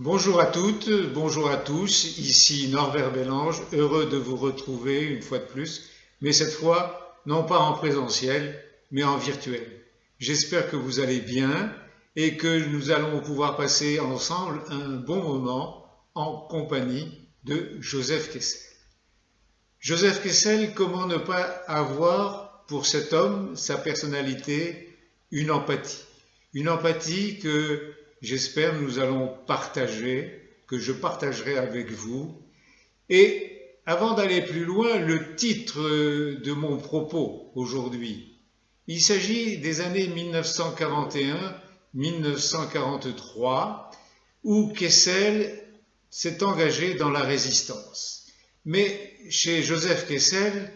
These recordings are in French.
Bonjour à toutes, bonjour à tous, ici Norbert Bellange, heureux de vous retrouver une fois de plus, mais cette fois non pas en présentiel, mais en virtuel. J'espère que vous allez bien et que nous allons pouvoir passer ensemble un bon moment en compagnie de Joseph Kessel. Joseph Kessel, comment ne pas avoir pour cet homme, sa personnalité, une empathie? Une empathie que j'espère nous allons partager, que je partagerai avec vous. Et avant d'aller plus loin, le titre de mon propos aujourd'hui, il s'agit des années 1941-1943 où Kessel s'est engagé dans la résistance. Mais chez Joseph Kessel,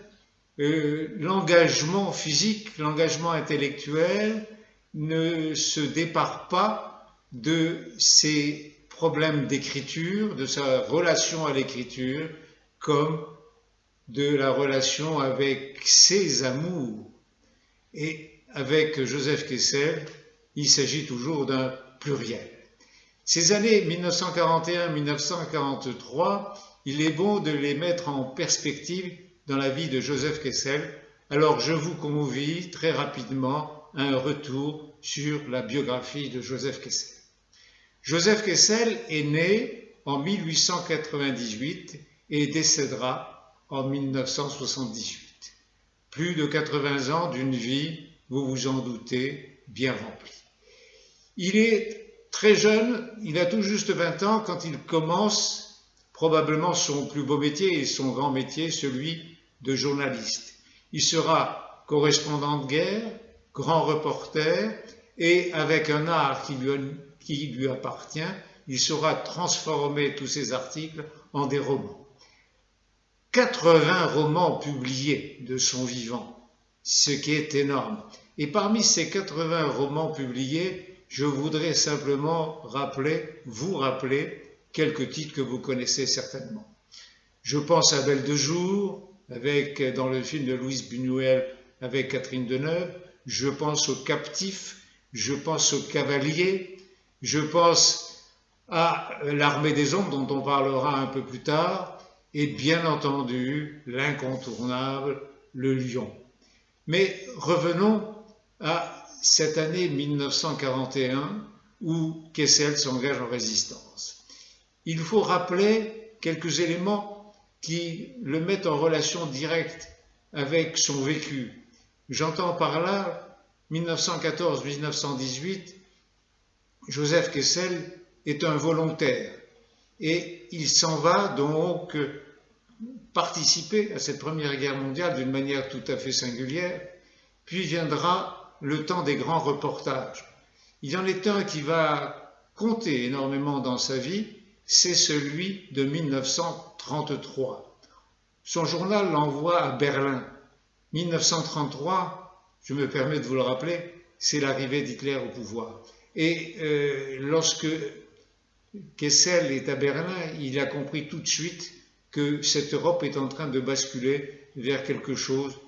l'engagement physique, l'engagement intellectuel ne se départ pas de ses problèmes d'écriture, de sa relation à l'écriture, comme de la relation avec ses amours. Et avec Joseph Kessel, il s'agit toujours d'un pluriel. Ces années 1941-1943, il est bon de les mettre en perspective dans la vie de Joseph Kessel. Alors je vous convie très rapidement à un retour sur la biographie de Joseph Kessel. Joseph Kessel est né en 1898 et décédera en 1978. Plus de 80 ans d'une vie, vous vous en doutez, bien remplie. Il est très jeune, il a tout juste 20 ans quand il commence probablement son plus beau métier et son grand métier, celui de journaliste. Il sera correspondant de guerre, grand reporter, et avec un art qui lui appartient, il saura transformer tous ses articles en des romans. 80 romans publiés de son vivant, ce qui est énorme. Et parmi ces 80 romans publiés, je voudrais simplement vous rappeler quelques titres que vous connaissez certainement. Je pense à Belle de jour, dans le film de Louise Buñuel avec Catherine Deneuve. Je pense aux Captifs, je pense aux Cavaliers, je pense à L'Armée des ombres dont on parlera un peu plus tard, et bien entendu l'incontournable Le Lion. Mais revenons à cette année 1941 où Kessel s'engage en résistance. Il faut rappeler quelques éléments qui le mettent en relation directe avec son vécu. J'entends par là 1914-1918, Joseph Kessel est un volontaire et il s'en va donc participer à cette Première Guerre mondiale d'une manière tout à fait singulière. Puis viendra le temps des grands reportages. Il y en est un qui va compter énormément dans sa vie, c'est celui de 1933. Son journal l'envoie à Berlin. 1933, je me permets de vous le rappeler, c'est l'arrivée d'Hitler au pouvoir. Et lorsque Kessel est à Berlin, il a compris tout de suite que cette Europe est en train de basculer vers quelque chose,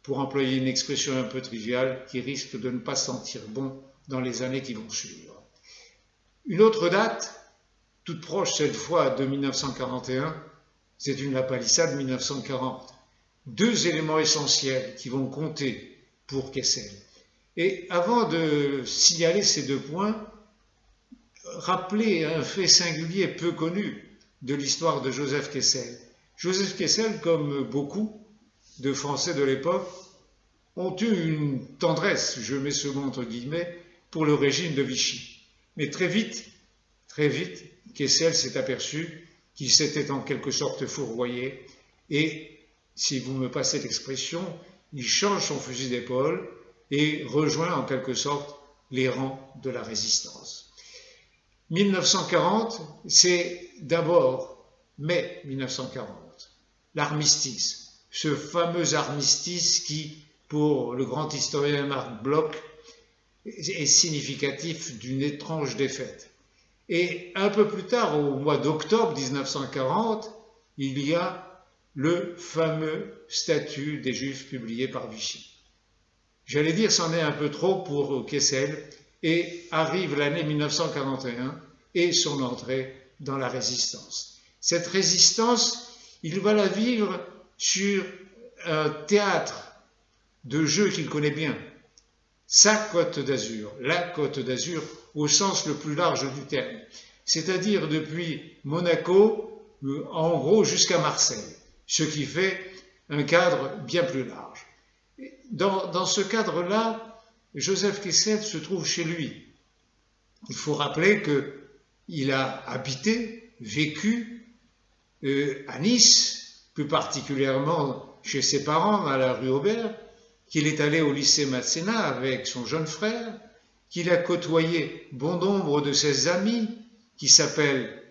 pour employer une expression un peu triviale, qui risque de ne pas sentir bon dans les années qui vont suivre. Une autre date, toute proche cette fois de 1941, c'est la palissade 1940. Deux éléments essentiels qui vont compter pour Kessel. Et avant de signaler ces deux points, rappelez un fait singulier peu connu de l'histoire de Joseph Kessel. Joseph Kessel, comme beaucoup de Français de l'époque, ont eu une tendresse, je mets ce mot entre guillemets, pour le régime de Vichy. Mais très vite, Kessel s'est aperçu qu'il s'était en quelque sorte fourvoyé et, si vous me passez l'expression, il change son fusil d'épaule et rejoint en quelque sorte les rangs de la résistance. 1940, c'est d'abord mai 1940, l'armistice, ce fameux armistice qui, pour le grand historien Marc Bloch, est significatif d'une étrange défaite. Et un peu plus tard, au mois d'octobre 1940, il y a le fameux statut des Juifs publié par Vichy. J'allais dire, c'en est un peu trop pour Kessel, et arrive l'année 1941 et son entrée dans la résistance. Cette résistance, il va la vivre sur un théâtre de jeu qu'il connaît bien, sa Côte d'Azur, la Côte d'Azur au sens le plus large du terme, c'est-à-dire depuis Monaco, en gros jusqu'à Marseille, ce qui fait un cadre bien plus large. Dans ce cadre-là, Joseph Kessel se trouve chez lui. Il faut rappeler qu'il a habité, vécu à Nice, plus particulièrement chez ses parents à la rue Aubert, qu'il est allé au lycée Masséna avec son jeune frère, qu'il a côtoyé bon nombre de ses amis qui s'appellent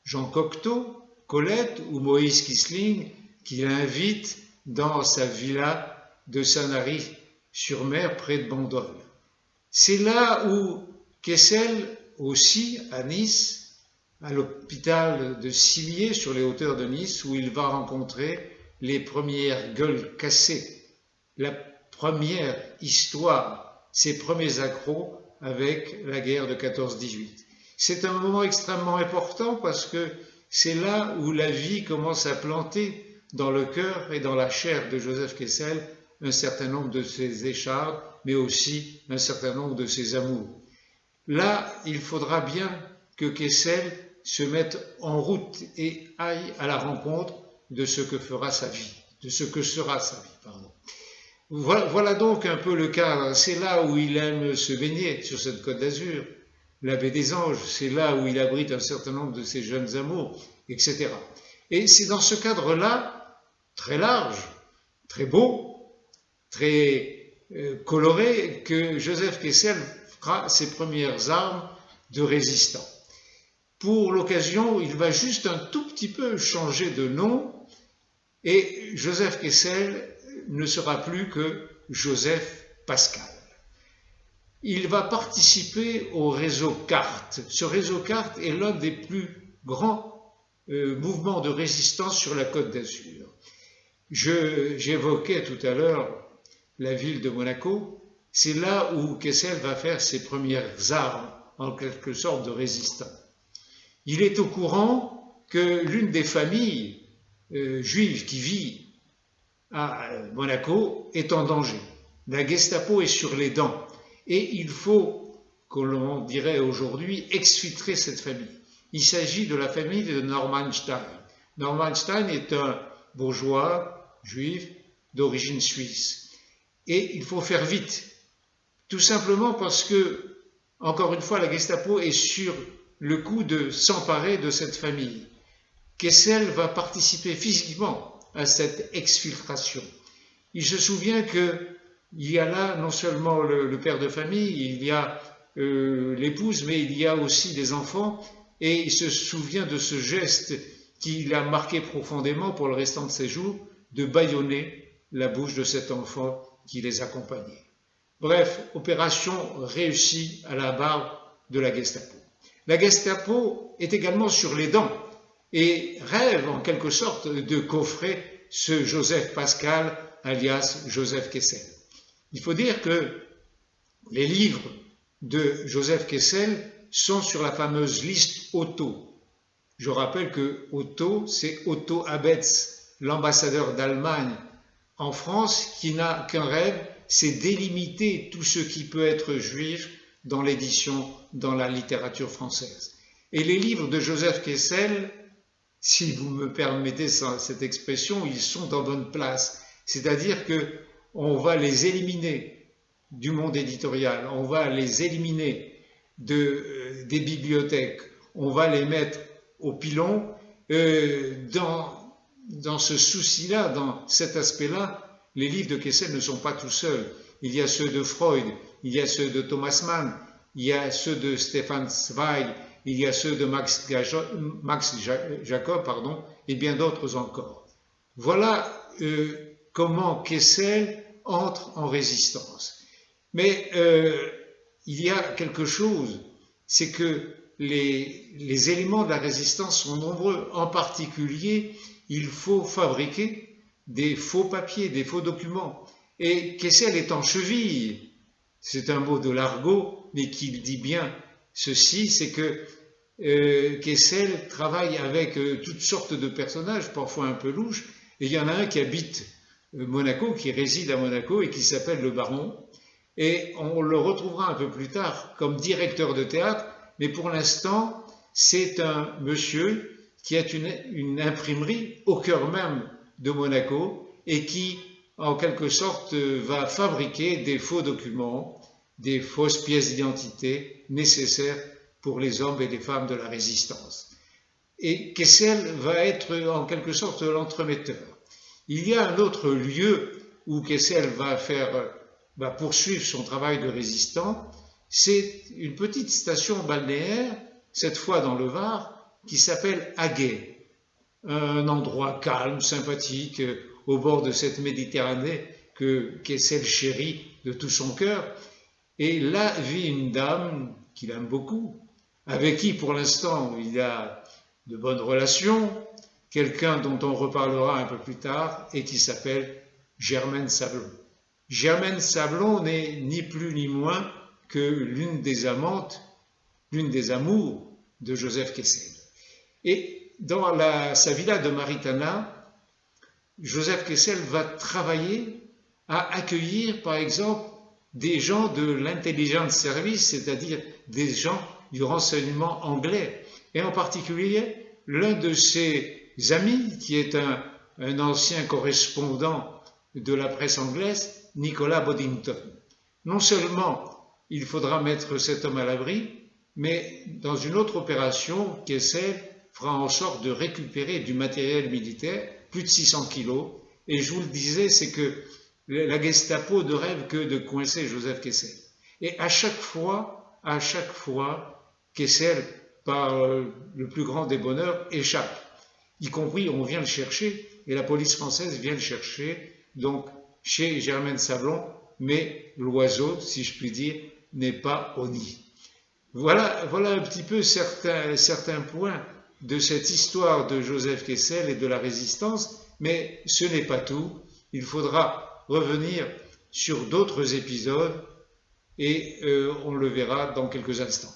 Jean Cocteau, Colette ou Moïse Quisling, qu'il invite dans sa villa de Sanary-sur-Mer près de Bandol. C'est là où Kessel, aussi à Nice, à l'hôpital de Simier sur les hauteurs de Nice, où il va rencontrer les premières gueules cassées, la première histoire, ses premiers accrocs avec la guerre de 14-18. C'est un moment extrêmement important parce que c'est là où la vie commence à planter dans le cœur et dans la chair de Joseph Kessel un certain nombre de ses échardes, mais aussi un certain nombre de ses amours. Là, il faudra bien que Kessel se mette en route et aille à la rencontre de ce que fera sa vie, de ce que sera sa vie, pardon. Voilà donc un peu le cadre. C'est là où il aime se baigner, sur cette Côte d'Azur. La baie des Anges, c'est là où il abrite un certain nombre de ses jeunes amours, etc. Et c'est dans ce cadre-là, très large, très beau, très coloré, que Joseph Kessel fera ses premières armes de résistant. Pour l'occasion, il va juste un tout petit peu changer de nom, et Joseph Kessel ne sera plus que Joseph Pascal. Il va participer au réseau CART. Ce réseau CART est l'un des plus grands mouvements de résistance sur la Côte d'Azur. J'évoquais tout à l'heure la ville de Monaco. C'est là où Kessel va faire ses premières armes, en quelque sorte de résistant. Il est au courant que l'une des familles juives qui vit à Monaco est en danger. La Gestapo est sur les dents et il faut, comme l'on dirait aujourd'hui, exfiltrer cette famille. Il s'agit de la famille de Normanstein. Normanstein est un bourgeois juif d'origine suisse et il faut faire vite, tout simplement parce que, encore une fois, la Gestapo est sur le coup de s'emparer de cette famille. Kessel va participer physiquement à cette exfiltration. Il se souvient qu'il y a là non seulement le père de famille, il y a l'épouse, mais il y a aussi des enfants, et il se souvient de ce geste qui l'a marqué profondément pour le restant de ses jours, de bâillonner la bouche de cet enfant qui les accompagnait. Bref, opération réussie à la barre de la Gestapo. La Gestapo est également sur les dents et rêve en quelque sorte de coffrer ce Joseph Pascal, alias Joseph Kessel. Il faut dire que les livres de Joseph Kessel sont sur la fameuse liste Otto. Je rappelle que Otto, c'est Otto Abetz, l'ambassadeur d'Allemagne en France, qui n'a qu'un rêve, c'est d'éliminer tout ce qui peut être juif dans l'édition, dans la littérature française. Et les livres de Joseph Kessel, si vous me permettez cette expression, ils sont en bonne place. C'est-à-dire qu'on va les éliminer du monde éditorial, on va les éliminer des bibliothèques, on va les mettre au pilon. Dans ce souci-là, dans cet aspect-là, les livres de Kessel ne sont pas tout seuls. Il y a ceux de Freud, il y a ceux de Thomas Mann, il y a ceux de Stefan Zweig, il y a ceux de Max Jacob, et bien d'autres encore. Voilà comment Kessel entre en résistance. Mais il y a quelque chose, c'est que les éléments de la résistance sont nombreux. En particulier, il faut fabriquer des faux papiers, des faux documents. Et Kessel est en cheville. C'est un mot de l'argot, mais qui dit bien ceci, c'est que Kessel travaille avec toutes sortes de personnages, parfois un peu louches, et il y en a un qui habite Monaco, qui réside à Monaco et qui s'appelle le Baron, et on le retrouvera un peu plus tard comme directeur de théâtre, mais pour l'instant, c'est un monsieur qui a une imprimerie au cœur même de Monaco et qui, en quelque sorte, va fabriquer des faux documents, des fausses pièces d'identité nécessaires pour les hommes et les femmes de la résistance. Et Kessel va être en quelque sorte l'entremetteur. Il y a un autre lieu où Kessel va poursuivre son travail de résistant, c'est une petite station balnéaire, cette fois dans le Var, qui s'appelle Aguet, un endroit calme, sympathique, au bord de cette Méditerranée que Kessel chérit de tout son cœur. Et là vit une dame qu'il aime beaucoup, avec qui pour l'instant il a de bonnes relations, quelqu'un dont on reparlera un peu plus tard et qui s'appelle Germaine Sablon. Germaine Sablon n'est ni plus ni moins que l'une des amantes, l'une des amours de Joseph Kessel. Et dans sa villa de Maritana, Joseph Kessel va travailler à accueillir par exemple des gens de l'intelligence service, c'est-à-dire des gens du renseignement anglais, et en particulier l'un de ses amis, qui est un ancien correspondant de la presse anglaise, Nicolas Boddington. Non seulement il faudra mettre cet homme à l'abri, mais dans une autre opération, Kessel fera en sorte de récupérer du matériel militaire, plus de 600 kilos, et je vous le disais, c'est que la Gestapo ne rêve que de coincer Joseph Kessel. Et à chaque fois, Kessel, par le plus grand des bonheurs, échappe. Y compris, on vient le chercher, et la police française vient le chercher, donc chez Germaine Sablon, mais l'oiseau, si je puis dire, n'est pas au nid. Voilà un petit peu certains points de cette histoire de Joseph Kessel et de la résistance, mais ce n'est pas tout. Il faudra revenir sur d'autres épisodes et on le verra dans quelques instants.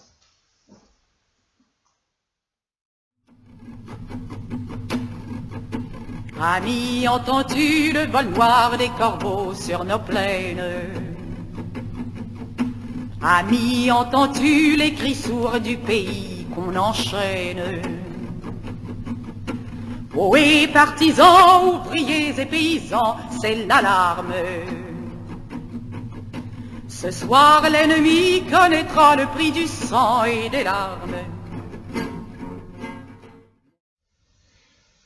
Amis, entends-tu le vol noir des corbeaux sur nos plaines? Amis, entends-tu les cris sourds du pays qu'on enchaîne? Ohé, partisans, ouvriers et paysans, c'est l'alarme. Ce soir, l'ennemi connaîtra le prix du sang et des larmes.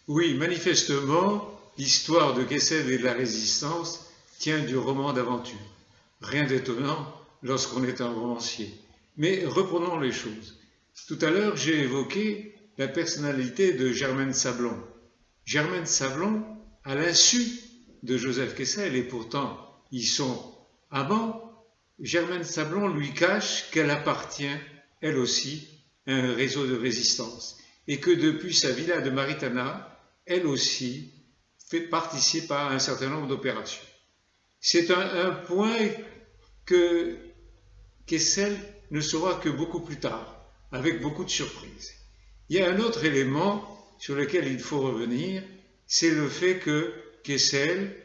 Oui, manifestement, l'histoire de Kessel et de la résistance tient du roman d'aventure. Rien d'étonnant lorsqu'on est un romancier. Mais reprenons les choses. Tout à l'heure, j'ai évoqué la personnalité de Germaine Sablon. Germaine Sablon, à l'insu de Joseph Kessel, et pourtant ils sont amants, Germaine Sablon lui cache qu'elle appartient, elle aussi, à un réseau de résistance, et que depuis sa villa de Maritana, elle aussi participe à un certain nombre d'opérations. C'est un point que Kessel ne saura que beaucoup plus tard, avec beaucoup de surprises. Il y a un autre élément sur lequel il faut revenir, c'est le fait que Kessel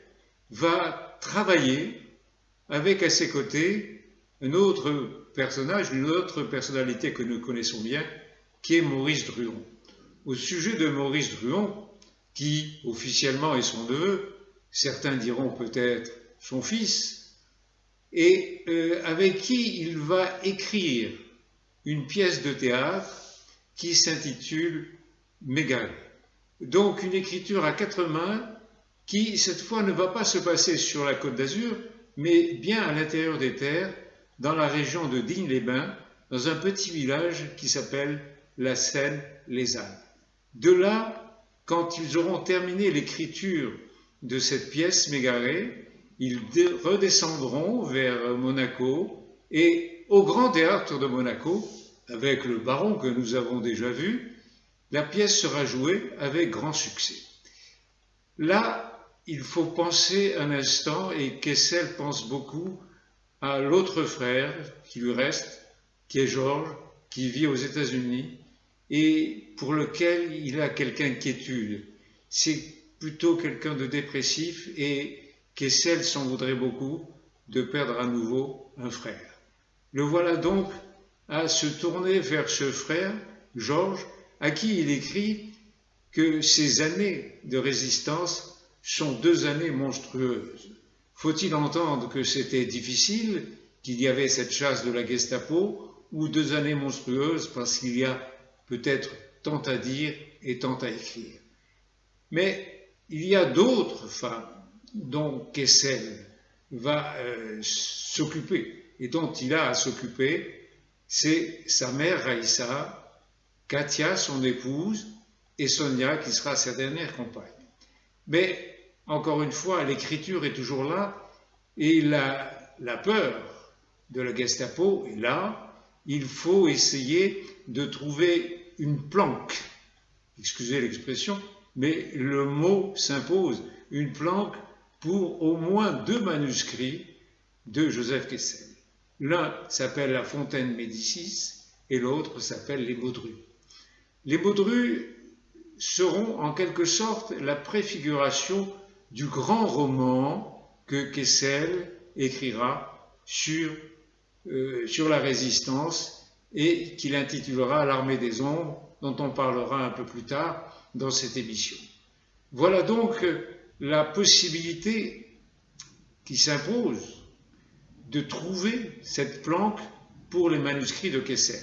va travailler avec à ses côtés un autre personnage, une autre personnalité que nous connaissons bien, qui est Maurice Druon. Au sujet de Maurice Druon, qui officiellement est son neveu, certains diront peut-être son fils, et avec qui il va écrire une pièce de théâtre qui s'intitule Mégaré. Donc une écriture à quatre mains qui, cette fois, ne va pas se passer sur la Côte d'Azur, mais bien à l'intérieur des terres, dans la région de Digne-les-Bains, dans un petit village qui s'appelle la Seine-les-Alpes. De là, quand ils auront terminé l'écriture de cette pièce Mégaré, ils redescendront vers Monaco et au Grand Théâtre de Monaco, avec le Baron que nous avons déjà vu, la pièce sera jouée avec grand succès. Là, il faut penser un instant, et Kessel pense beaucoup à l'autre frère qui lui reste, qui est Georges, qui vit aux États-Unis, et pour lequel il a quelque inquiétude. C'est plutôt quelqu'un de dépressif et Kessel s'en voudrait beaucoup de perdre à nouveau un frère. Le voilà donc à se tourner vers ce frère, Georges, à qui il écrit que ces années de résistance sont 2 années monstrueuses. Faut-il entendre que c'était difficile, qu'il y avait cette chasse de la Gestapo, ou 2 années monstrueuses parce qu'il y a peut-être tant à dire et tant à écrire. Mais il y a d'autres femmes dont Kessel va s'occuper et dont il a à s'occuper, c'est sa mère Raïssa, Katia, son épouse, et Sonia, qui sera sa dernière compagne. Mais, encore une fois, l'écriture est toujours là, et la peur de la Gestapo est là. Il faut essayer de trouver une planque, excusez l'expression, mais le mot s'impose, une planque pour au moins 2 manuscrits de Joseph Kessel. L'un s'appelle La Fontaine Médicis et l'autre s'appelle Les Baudrus. Les Baudrus seront en quelque sorte la préfiguration du grand roman que Kessel écrira sur la résistance et qu'il intitulera L'Armée des Ombres, dont on parlera un peu plus tard dans cette émission. Voilà donc la possibilité qui s'impose de trouver cette planque pour les manuscrits de Kessel.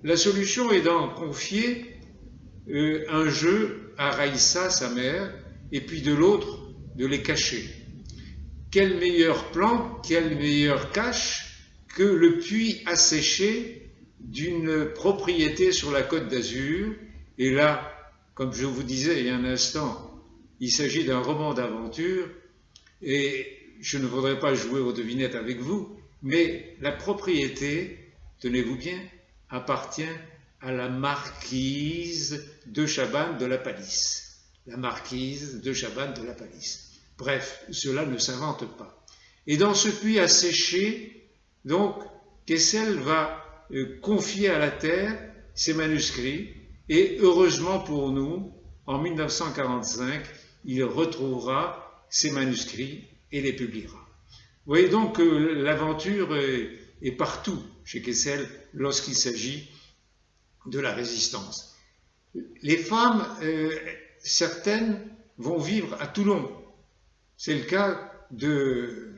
La solution est d'en confier un jeu à Raïssa, sa mère, et puis de l'autre, de les cacher. Quelle meilleure planque, quelle meilleure cache que le puits asséché d'une propriété sur la Côte d'Azur. Et là, comme je vous disais il y a un instant, il s'agit d'un roman d'aventure, et je ne voudrais pas jouer aux devinettes avec vous, mais la propriété, tenez-vous bien, appartient à la marquise de Chabannes de la Palisse. La marquise de Chabannes de la Palisse. Bref, cela ne s'invente pas. Et dans ce puits asséché, donc, Kessel va confier à la terre ses manuscrits, et heureusement pour nous, en 1945, il retrouvera ces manuscrits et les publiera. Vous voyez donc que l'aventure est partout chez Kessel lorsqu'il s'agit de la résistance. Les femmes, certaines, vont vivre à Toulon. C'est le cas de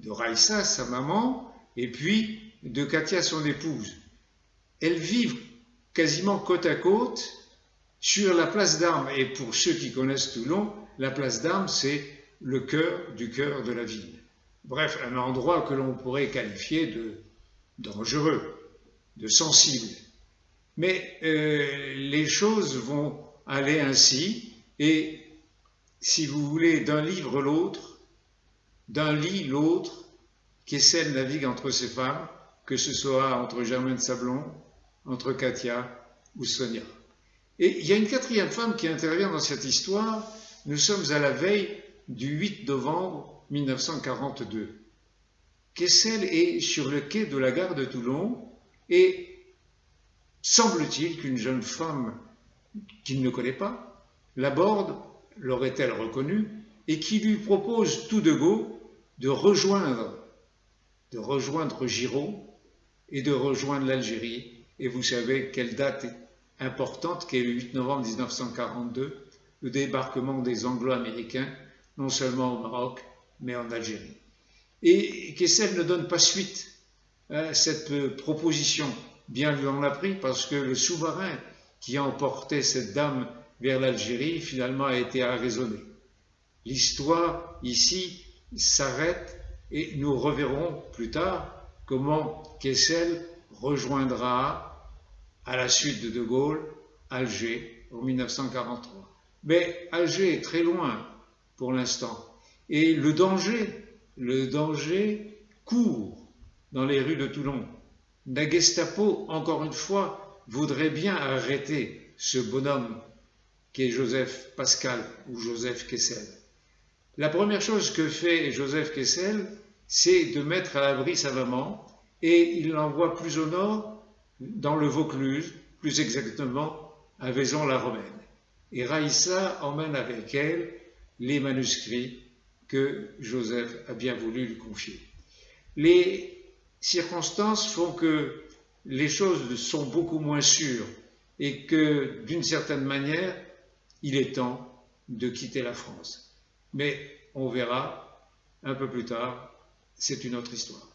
Raïssa, sa maman, et puis de Katia, son épouse. Elles vivent quasiment côte à côte sur la place d'Armes. Et pour ceux qui connaissent Toulon, la place d'Armes, c'est le cœur de la ville. Bref, un endroit que l'on pourrait qualifier de dangereux, de sensible. Mais les choses vont aller ainsi, et si vous voulez, d'un livre l'autre, d'un lit l'autre, Kessel navigue entre ces femmes, que ce soit entre Germaine Sablon, entre Katia ou Sonia. Et il y a une 4e femme qui intervient dans cette histoire. Nous sommes à la veille du 8 novembre 1942. Kessel est sur le quai de la gare de Toulon et semble-t-il qu'une jeune femme qu'il ne connaît pas l'aborde, l'aurait-elle reconnue, et qui lui propose tout de go de rejoindre Giraud et de rejoindre l'Algérie. Et vous savez quelle date importante qu'est le 8 novembre 1942, le débarquement des Anglo-Américains, non seulement au Maroc, mais en Algérie. Et Kessel ne donne pas suite à cette proposition. Bien lui en a pris, parce que le sous-marin qui a emporté cette dame vers l'Algérie, finalement a été arraisonné. L'histoire, ici, s'arrête, et nous reverrons plus tard comment Kessel rejoindra, à la suite de De Gaulle, Alger en 1943. Mais Alger est très loin pour l'instant. Et le danger court dans les rues de Toulon. La Gestapo, encore une fois, voudrait bien arrêter ce bonhomme qui est Joseph Pascal ou Joseph Kessel. La première chose que fait Joseph Kessel, c'est de mettre à l'abri sa maman, et il l'envoie plus au nord, dans le Vaucluse, plus exactement à Vaison-la-Romaine. Et Raïssa emmène avec elle les manuscrits que Joseph a bien voulu lui confier. Les circonstances font que les choses sont beaucoup moins sûres et que, d'une certaine manière, il est temps de quitter la France. Mais on verra un peu plus tard, c'est une autre histoire.